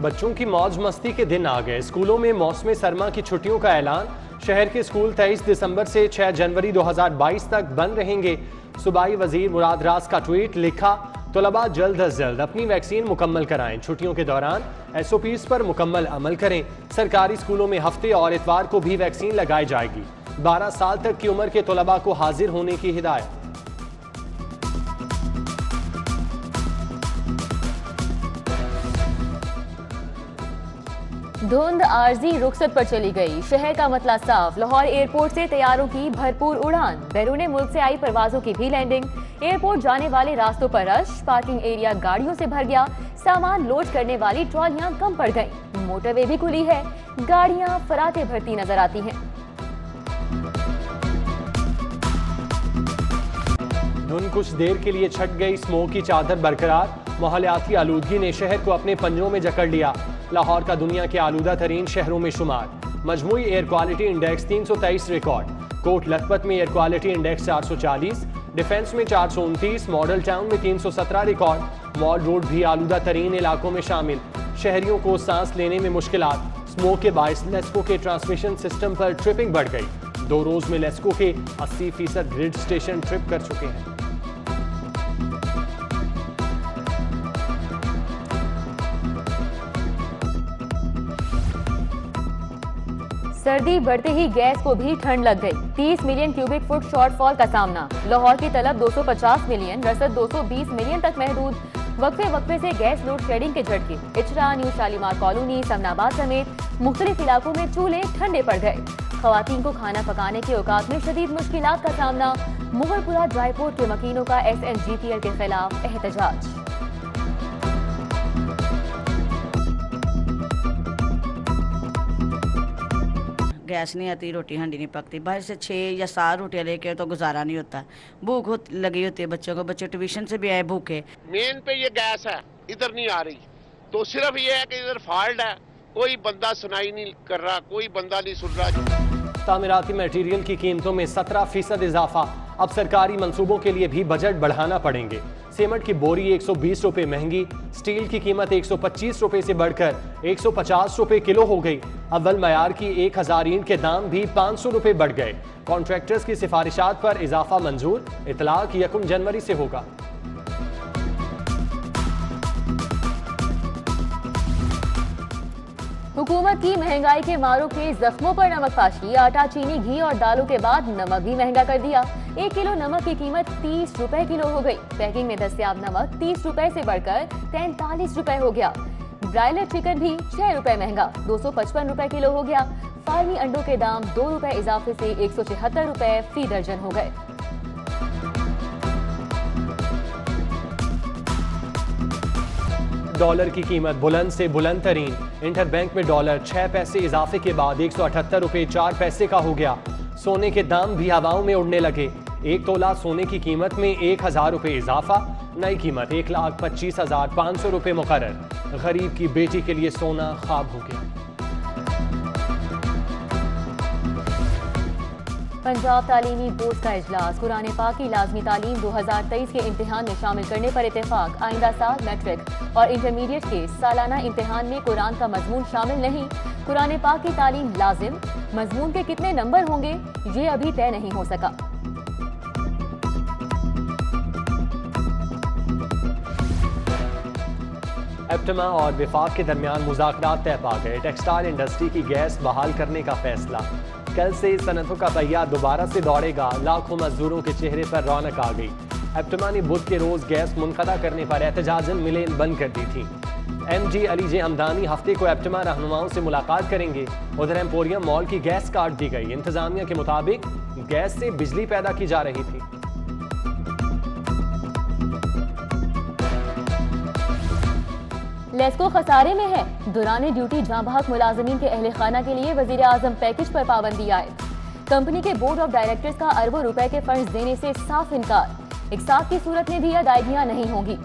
बच्चों की मौज मस्ती के दिन आ गए। स्कूलों में मौसम सरमा की छुट्टियों का ऐलान। शहर के स्कूल 23 दिसंबर से 6 जनवरी 2022 तक बंद रहेंगे। सूबाई वजीर मुराद रास का ट्वीट लिखा, तलबा जल्द अज जल्द अपनी वैक्सीन मुकम्मल कराएं। छुट्टियों के दौरान SOPs पर मुकम्मल अमल करें। सरकारी स्कूलों में हफ्ते और इतवार को भी वैक्सीन लगाई जाएगी। 12 साल तक की उम्र के तलबा को हाजिर होने की हिदायत। धुंध आरजी रुखसत पर चली गई। शहर का मतला साफ। लाहौर एयरपोर्ट से तैयारों की भरपूर उड़ान। बैरून मुल्क से आई परवाजों की भी लैंडिंग। एयरपोर्ट जाने वाले रास्तों पर रश। पार्किंग एरिया गाड़ियों से भर गया। सामान लोड करने वाली ट्रॉलियां कम पड़ गईं। मोटरवे भी खुली है। गाड़ियां फराते भरती नजर आती हैं। धुंध कुछ देर के लिए छट गई, स्मोक की चादर बरकरार। माहौलियाती आलूदगी ने शहर को अपने पंजों में जकड़ लिया। लाहौर का दुनिया के आलूदा तरीन शहरों में शुमार। मजमूई air quality index 323 record. Kot Lakhpat में एयर क्वालिटी इंडेक्स 440, डिफेंस में 429, मॉडल टाउन में 317 रिकॉर्ड। मॉल रोड भी आलूदा तरीन इलाकों में शामिल। शहरियों को सांस लेने में मुश्किलात। स्मोक के बायस लेस्को के ट्रांसमिशन सिस्टम पर ट्रिपिंग बढ़ गई। 2 रोज में लेस्को के 80% ग्रिड स्टेशन ट्रिप कर चुके हैं। सर्दी बढ़ते ही गैस को भी ठंड लग गई। 30 मिलियन क्यूबिक फुट शॉर्टफॉल का सामना। लाहौर की तलब 250 मिलियन, रसद 220 मिलियन तक महदूद। वक्फे से गैस लोड शेडिंग के झटके। इचरा, न्यू शालीमार कॉलोनी, समनाबाद समेत मुख्तलिफ इलाकों में चूल्हे ठंडे पड़ गए। खवातीन को खाना पकाने के औकात में शदीद मुश्किलात का सामना। मुगलपुरा ड्राईपोर्ट के मकीनों का SNGPL के खिलाफ एहतजाज। गैस नहीं आती, रोटी हंडी नहीं पकती। बाहर से 6 या 7 रोटियां लेके तो गुजारा नहीं होता। भूख लगी होती है बच्चों को। बच्चे ट्यूशन से भी आए भूखे। मेन पे ये गैस है, इधर नहीं आ रही, तो सिर्फ ये है कि इधर फॉल्ट है। कोई बंदा सुनाई नहीं कर रहा, कोई बंदा नहीं सुन रहा। तामीराती मटेरियल की कीमतों में 17% इजाफा। अब सरकारी मंसूबों के लिए भी बजट बढ़ाना पड़ेंगे। सीमेंट की बोरी 120 रुपए महंगी। स्टील की कीमत 125 रुपए से बढ़कर 150 रुपए किलो हो गई। अव्वल मयार की 1000 ईंट के दाम भी 500 रुपए बढ़ गए। कॉन्ट्रैक्टर्स की सिफारिशात पर इजाफा मंजूर। इतलाक 1 जनवरी से होगा। हुकूमत की महंगाई के मारों के जख्मों पर नमकपाशी। आटा, चीनी, घी और दालों के बाद नमक भी महंगा कर दिया। 1 किलो नमक की कीमत 30 रुपए किलो हो गई। पैकिंग में दस्तयाब नमक 30 रुपए से बढ़कर 43 रुपए हो गया। ब्रायलर चिकन भी 6 रुपए महंगा, 255 रुपए किलो हो गया। फार्मी अंडों के दाम 2 रुपए इजाफे से 176 रुपए फी दर्जन हो गए। डॉलर की कीमत बुलंद से बुलंद तरीन। इंटरबैंक में डॉलर 6 पैसे इजाफे के बाद 178 रुपए 4 पैसे का हो गया। सोने के दाम भी हवाओं में उड़ने लगे। 1 तोला सोने की कीमत में 1000 रुपए इजाफा। नई कीमत 1,25,500 रुपए मुकर्रर। गरीब की बेटी के लिए सोना ख्वाब हो गया। पंजाब तालीमी बोर्ड का इजलास। कुरान पाक की लाजमी तालीम 2023 के इम्तिहान में शामिल करने पर इत्तेफाक। आइंदा साल मैट्रिक और इंटरमीडिएट के सालाना इम्तिहान में कुरान का मजमून शामिल नहीं। कुरान पाक की तालीम लाजिम। मजमून के कितने नंबर होंगे ये अभी तय नहीं हो सका। एप्टमा और विफाक के दरमियान मुज़ाकरात तय पा गए। टेक्सटाइल इंडस्ट्री की गैस बहाल करने का फैसला। कल से सनतों का पहिया दोबारा से दौड़ेगा। लाखों मजदूरों के चेहरे पर रौनक आ गई। एप्टमा ने बुध के रोज गैस मुनक़ता करने पर एहतजाजन मिलें बंद कर दी थी। MD अली जे हमदानी हफ्ते को एप्टमा रहनुमाओं से मुलाकात करेंगे। उधर एम्पोरियम मॉल की गैस काट दी गई। इंतजामिया के मुताबिक गैस से बिजली पैदा की जा रही थी। लेस्को खसारे में है। दौरान ड्यूटी जाँ बहक मुलाजमीन के अहले खाना के लिए वजीर आजम पैकेज पर पाबंदी आयद। कंपनी के बोर्ड ऑफ डायरेक्टर्स का अरबों रुपए के फंड्स देने से साफ इनकार। इकसात की सूरत में भी अदायगियां नहीं होंगी।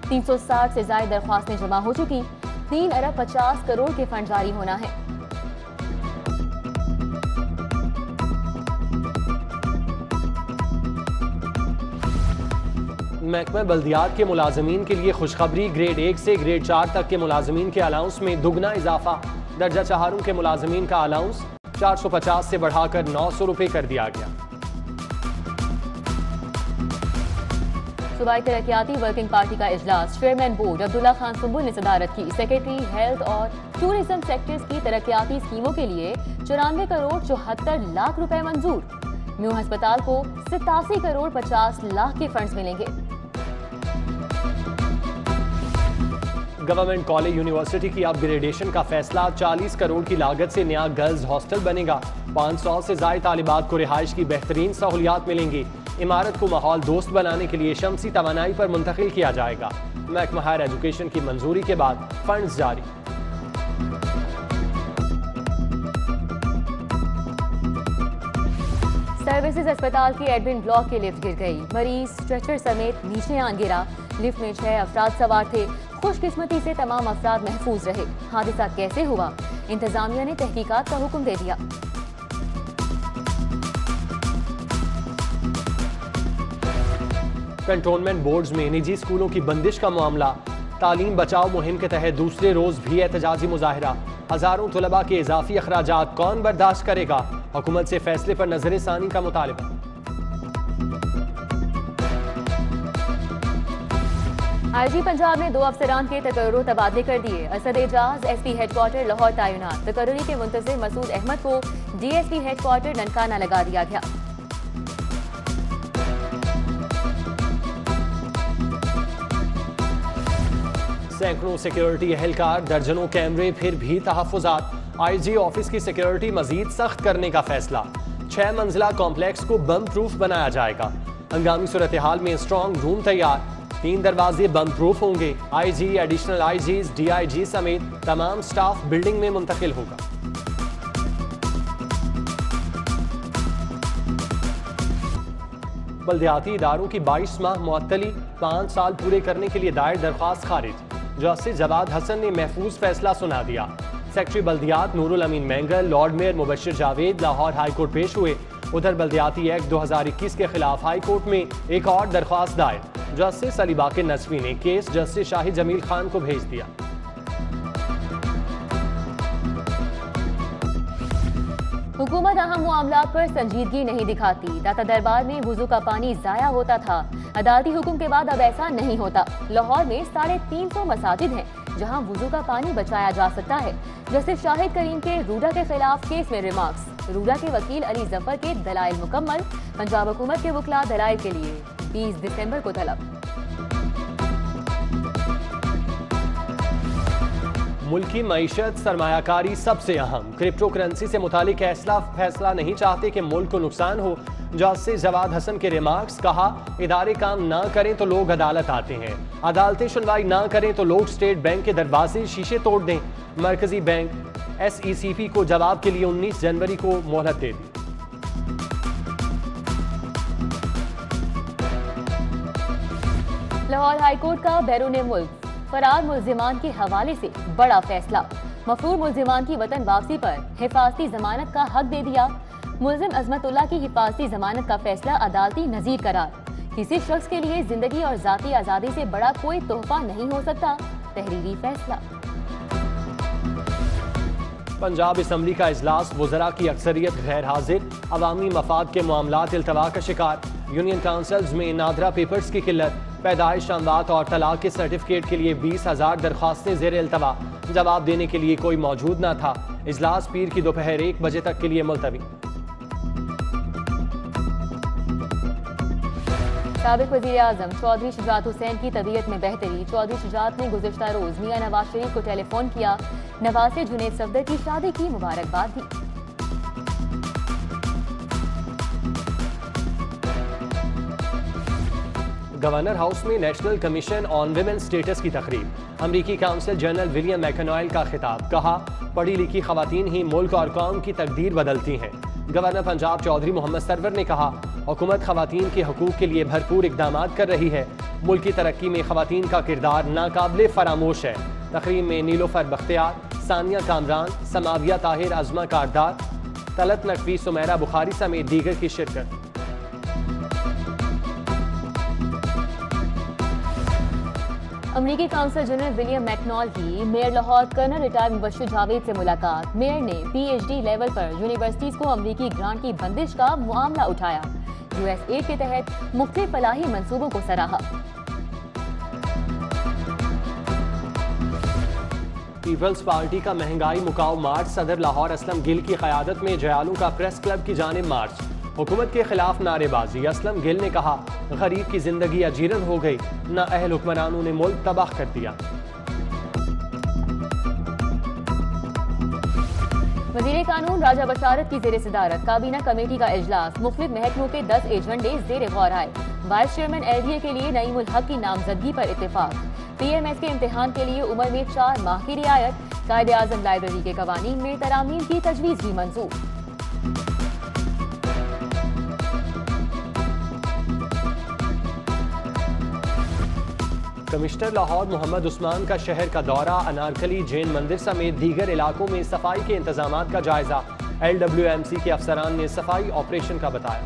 360 से ज्यादा दरख्वास्तें जमा हो चुकी। 3 अरब 50 करोड़ के फंड जारी होना है। महकमा बल्दियात के मुलाजमीन के लिए खुशखबरी, ग्रेड 1 से ग्रेड 4 तक के मुलाजमीन के अलाउंस में दुगना इजाफा। दर्जा चहारों के मुलाजमीन का अलाउंस 450 से बढ़ाकर 900 रुपए कर दिया गया। सूबाई तरक्याती वर्किंग पार्टी का इजलास चेयरमैन बोर्ड अब्दुल्ला खान सुंबुल ने सदारत की। सेक्रेटरी हेल्थ और टूरिज्म सेक्टर्स की तरक्याती स्कीमों के लिए 94 करोड़ 74 लाख रुपए मंजूर। न्यू अस्पताल को 87 करोड़ 50 लाख के फंड्स मिलेंगे। गवर्नमेंट कॉलेज यूनिवर्सिटी की अपग्रेडेशन का फैसला, 40 करोड़ की लागत से नया गर्ल्स हॉस्टल बनेगा। 500 से ज्यादा तालिबात को रिहाइश की बेहतरीन सहूलियात मिलेंगी। इमारत को माहौल दोस्त बनाने के लिए शमसी तवानाई पर मुंतकिल किया जाएगा। महकमा हायर एजुकेशन की मंजूरी के बाद फंड्स जारी। सर्विसेज अस्पताल की एडमिन ब्लॉक की लिफ्ट गिर गई। मरीज स्ट्रेचर समेत नीचे आ गिरा। लिफ्ट में 6 अफराद सवार थे। खुशकिस्मती से तमाम अफराद महफूज रहे। हादसा कैसे हुआ, इंतजामिया ने तहकीकात का हुक्म दे दिया। कंटोनमेंट बोर्ड्स में निजी स्कूलों की बंदिश का मामला। तालीम बचाओ मुहिम के तहत दूसरे रोज भी एहतजाजी मुजाहिरा। हजारों तलबा के इजाफी अखराजात कौन बर्दाश्त करेगा, हुकूमत से फैसले पर नजर सानी का मुतालबा। आईजी पंजाब ने 2 अफसरान के तकर्रुर तबादले कर दिए। असद एजाज एसपी हेडक्वार्टर लाहौर तैनात। तकर्रुरी के मुंतजिर मसूद अहमद को डीएसपी हेडक्वार्टर ननकाना लगा दिया गया। सैकड़ों सिक्योरिटी एहलकार, दर्जनों कैमरे, फिर भी तहफ्फुजात। आईजी ऑफिस की सिक्योरिटी मजीद सख्त करने का फैसला। 6 मंजिला कॉम्प्लेक्स को बम प्रूफ बनाया जाएगा। हंगामी सूरत हाल में स्ट्रॉन्ग रूम तैयार। 3 दरवाजे बम प्रूफ होंगे। आईजी, एडिशनल आईजीज, डीआईजी समेत तमाम स्टाफ बिल्डिंग में मुंतकिल होगा। बल्दियाती इदारों की 22 माह मुअत्तली, 5 साल पूरे करने के लिए दायर दरख्वास्त खारिज। जस्टिस जवाद हसन ने महफूज फैसला सुना दिया। सेक्रेटरी बल्दियात Noorul Amin Mengal, lord mayor Mubashir Javed Lahore high court पेश हुए। उधर बल्दियाती एक्ट 2021 के खिलाफ हाई कोर्ट में एक और दरख्वास्त दायर। जस्टिस अली बाकिर नसवी ने केस जस्टिस शाहिद जमील खान को भेज दिया। हुकूमत अहम मामलात पर संजीदगी नहीं दिखाती। दाता दरबार में वुजू का पानी जाया होता था। अदालती हुक्म के बाद अब ऐसा नहीं होता। लाहौर में 350 मसाजिद हैं जहां वुजू का पानी बचाया जा सकता है। जस्टिस शाहिद करीम के रूडा के खिलाफ केस में रिमार्क्स। रूडा के वकील अली जफर के दलाइल मुकम्मल। पंजाब हुकूमत के वकला दलाइल के लिए 20 दिसंबर को तलब। मुल्की मईशत, सरमायाकारी सबसे अहम। क्रिप्टो करेंसी से मुतालिक फैसला नहीं चाहते कि मुल्क को नुकसान हो। जस्टिस जवाद हसन के रिमार्क्स। कहा, इदारे काम ना करें तो लोग अदालत आते हैं, अदालतें सुनवाई ना करें तो लोग स्टेट बैंक के दरवाजे शीशे तोड़ दें। मरकजी बैंक SECP को जवाब के लिए 19 जनवरी को मोहलत दे दी। लाहौर हाईकोर्ट का बैरून मुल्क फरार मुल्जिमान के हवाले से बड़ा फैसला। मफरूर मुल्जिमान की वतन वापसी पर हिफाजती जमानत का हक दे दिया। मुल्जिम अजमतुल्लाह की हिफाजती जमानत का फैसला अदालती नजीर करार। किसी शख्स के लिए जिंदगी और जाती आज़ादी से बड़ा कोई तोहफा नहीं हो सकता। तहरीरी फैसला। पंजाब असम्बली का इजलास, वज़रा की अक्सरियत गैर हाजिर। अवामी मफाद के मामलात इल्तवा का शिकार। यूनियन काउंसिल्स में नादरा पेपर्स की किल्लत। पैदाइश, अमवात और तलाक के सर्टिफिकेट के लिए 20,000 दरख्वास्तें ज़ेर इल्तवा। जवाब देने के लिए कोई मौजूद न था। इजलास पीर की दोपहर 1 बजे तक के लिए मुलतवी। साबिक वज़ीर आज़म चौधरी शुजात हुसैन की तबीयत में बेहतरी। चौधरी शुजात ने गुज़िश्ता रोज मियां नवाज शरीफ को टेलीफोन किया। नवाज से जुनैद सफदर की शादी की मुबारकबाद दी। गवर्नर हाउस में national commission on women status की तकरीब। अमरीकी काउंसिल जनरल विलियम मैकनॉयल का खिताब। कहा, पढ़ी लिखी खवातीन ही मुल्क और कौम की तकदीर बदलती हैं। गवर्नर पंजाब चौधरी मोहम्मद सरवर ने कहा, हुकूमत खवातीन के हकूक के लिए भरपूर इकदाम कर रही है। मुल्क की तरक्की में खवातीन का किरदार नाकाबिले फरामोश है। तकरीब में नीलोफर बख्तियार, सानिया कामरान, समाविया ताहिर, अजमा कारदार, तलत नकवी, सुमेरा बुखारी समेत दीगर की शिरकत। अमरीकी काउंसिल जनरल विलियम मैकनॉल की mayor Lahore colonel retired Mubashir Javed से मुलाकात। मेयर ने PhD लेवल पर यूनिवर्सिटीज को अमरीकी ग्रांट की बंदिश का मामला उठाया। USAID के तहत मुख्तलिफ फलाही मंसूबों को सराहा। पीपल्स पार्टी का महंगाई मुकाव मार्च। सदर लाहौर असलम गिल की क़यादत में जयालू का प्रेस क्लब की जानिब मार्च। हुकूमत के खिलाफ नारेबाजी। असलम गिल ने कहा, गरीब की जिंदगी अजीरन हो गई, ना अहल हुक्मरानों ने मुल्क तबाह कर दिया। वज़ीर कानून राजा बशारत की ज़ेर सदारत काबीना कमेटी का इजलास। मुख्तलिफ महकमों के 10 एजेंडे ज़ेर गौर आए। वाइस चेयरमैन LDA के लिए नईमुल हक की नामजदगी पर इत्तेफाक। PMS के इम्तिहान के लिए उम्र में 4 माह की रियायत। कायदे आज़म लाइब्रेरी के कवानीन में तरामीम की तजवीज़ भी मंजूर। कमिश्नर लाहौर मोहम्मद उस्मान का शहर का दौरा। अनारकली जैन मंदिर समेत दीगर इलाकों में सफाई के इंतजामात का जायजा। LWMC के अफसरान ने सफाई ऑपरेशन का बताया।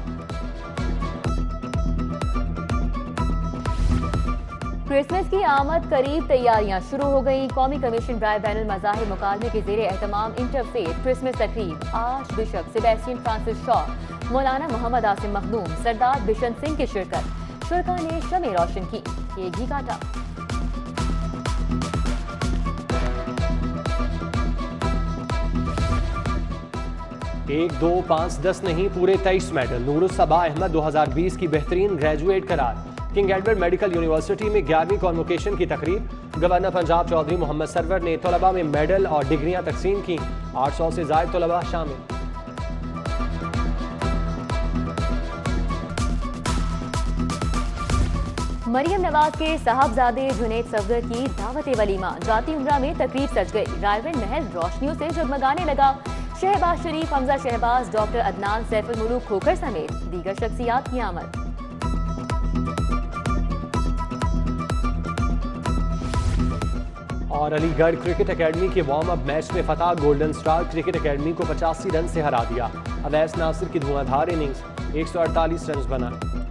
क्रिसमस की आमद करीब, तैयारियां शुरू हो गई। कौमी कमीशन बराए बैनुल मज़ाहिब मुकालमे के ज़ेर एहतमाम इंटरफेथ क्रिसमस तकरीब। Arch bishop Sebastian Francis Shaw, मौलाना मोहम्मद आसिम मखदूम, सरदार बिशन सिंह की शिरकत। शुरका ने शमे रोशन की, केक भी काटा। 1, 2, 5, 10 नहीं, पूरे 23 मेडल। नूरुस्सबा अहमद 2020 की बेहतरीन ग्रेजुएट करार। किंग एडवर्ड मेडिकल यूनिवर्सिटी में 11वीं कॉन्वोकेशन की तकरीब। गवर्नर पंजाब चौधरी मोहम्मद सरवर ने तलबा में मेडल और डिग्रियां तकसीम की। 800 से ज़ायद तलबा शामिल। मरियम नवाज के साहबजादे जुनैद सफदर की दावत वलीमा। जाती उम्रा में तकरीब सज गई। रायविंड महल रोशनियों से जगमगाने लगा। शहबाज शरीफ, हमजा शहबाज, डॉक्टर अदनान, सैफुल मुलूक खोखर समेत दीगर शख्सियात की आमद। और अलीगढ़ क्रिकेट एकेडमी के वार्म अप मैच में फतह। गोल्डन स्टार क्रिकेट एकेडमी को 85 रन से हरा दिया। अवैस नासिर की धुआंधार इनिंग्स, 148 रन बनाए।